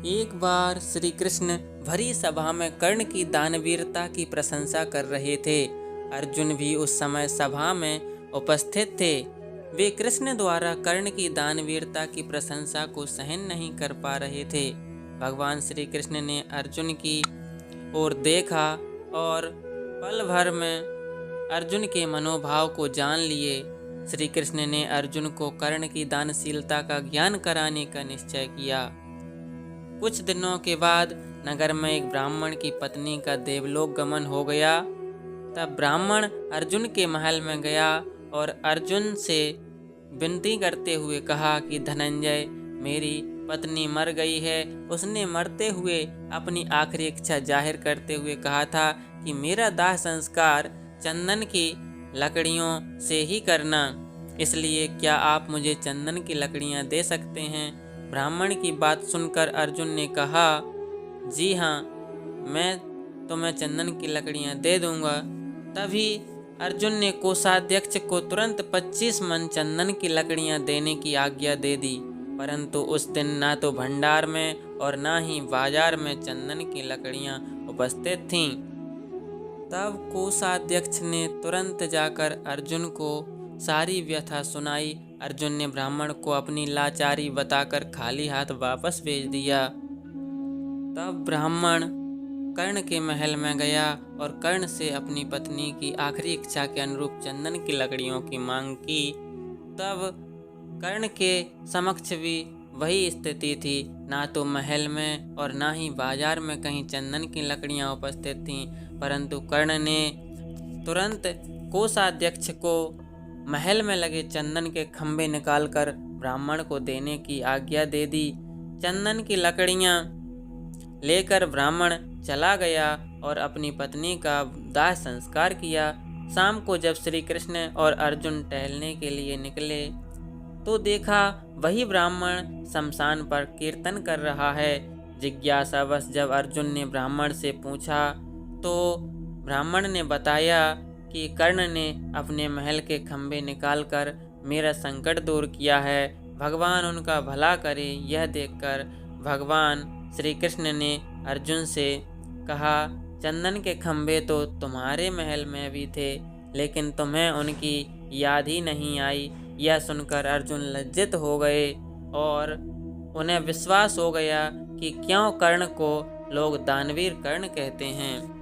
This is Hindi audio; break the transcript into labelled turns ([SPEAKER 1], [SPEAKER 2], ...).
[SPEAKER 1] एक बार श्री कृष्ण भरी सभा में कर्ण की दानवीरता की प्रशंसा कर रहे थे। अर्जुन भी उस समय सभा में उपस्थित थे। वे कृष्ण द्वारा कर्ण की दानवीरता की प्रशंसा को सहन नहीं कर पा रहे थे। भगवान श्री कृष्ण ने अर्जुन की ओर देखा और पल भर में अर्जुन के मनोभाव को जान लिए। श्री कृष्ण ने अर्जुन को कर्ण की दानशीलता का ज्ञान कराने का निश्चय किया। कुछ दिनों के बाद नगर में एक ब्राह्मण की पत्नी का देवलोक गमन हो गया। तब ब्राह्मण अर्जुन के महल में गया और अर्जुन से विनती करते हुए कहा कि धनंजय, मेरी पत्नी मर गई है। उसने मरते हुए अपनी आखिरी इच्छा जाहिर करते हुए कहा था कि मेरा दाह संस्कार चंदन की लकड़ियों से ही करना। इसलिए क्या आप मुझे चंदन की लकड़ियां दे सकते हैं? ब्राह्मण की बात सुनकर अर्जुन ने कहा, जी हाँ, मैं तुम्हें चंदन की लकड़ियां दे दूंगा। तभी अर्जुन ने कोषाध्यक्ष को तुरंत 25 मन चंदन की लकड़ियां देने की आज्ञा दे दी। परंतु उस दिन ना तो भंडार में और ना ही बाजार में चंदन की लकड़ियां उपस्थित थीं। तब कोषाध्यक्ष ने तुरंत जाकर अर्जुन को सारी व्यथा सुनाई। अर्जुन ने ब्राह्मण को अपनी लाचारी बताकर खाली हाथ वापस भेज दिया। तब ब्राह्मण कर्ण के महल में गया और कर्ण से अपनी पत्नी की आखिरी इच्छा के अनुरूप चंदन की लकड़ियों की मांग की। तब कर्ण के समक्ष भी वही स्थिति थी। ना तो महल में और ना ही बाजार में कहीं चंदन की लकड़ियां उपस्थित थीं। परंतु कर्ण ने तुरंत कोषाध्यक्ष को महल में लगे चंदन के खंभे निकालकर ब्राह्मण को देने की आज्ञा दे दी। चंदन की लकड़ियां लेकर ब्राह्मण चला गया और अपनी पत्नी का दाह संस्कार किया। शाम को जब श्री कृष्ण और अर्जुन टहलने के लिए निकले तो देखा वही ब्राह्मण शमशान पर कीर्तन कर रहा है। जिज्ञासावश जब अर्जुन ने ब्राह्मण से पूछा तो ब्राह्मण ने बताया कि कर्ण ने अपने महल के खंभे निकालकर मेरा संकट दूर किया है। भगवान उनका भला करे। यह देखकर भगवान श्री कृष्ण ने अर्जुन से कहा, चंदन के खंभे तो तुम्हारे महल में भी थे, लेकिन तुम्हें उनकी याद ही नहीं आई। यह सुनकर अर्जुन लज्जित हो गए और उन्हें विश्वास हो गया कि क्यों कर्ण को लोग दानवीर कर्ण कहते हैं।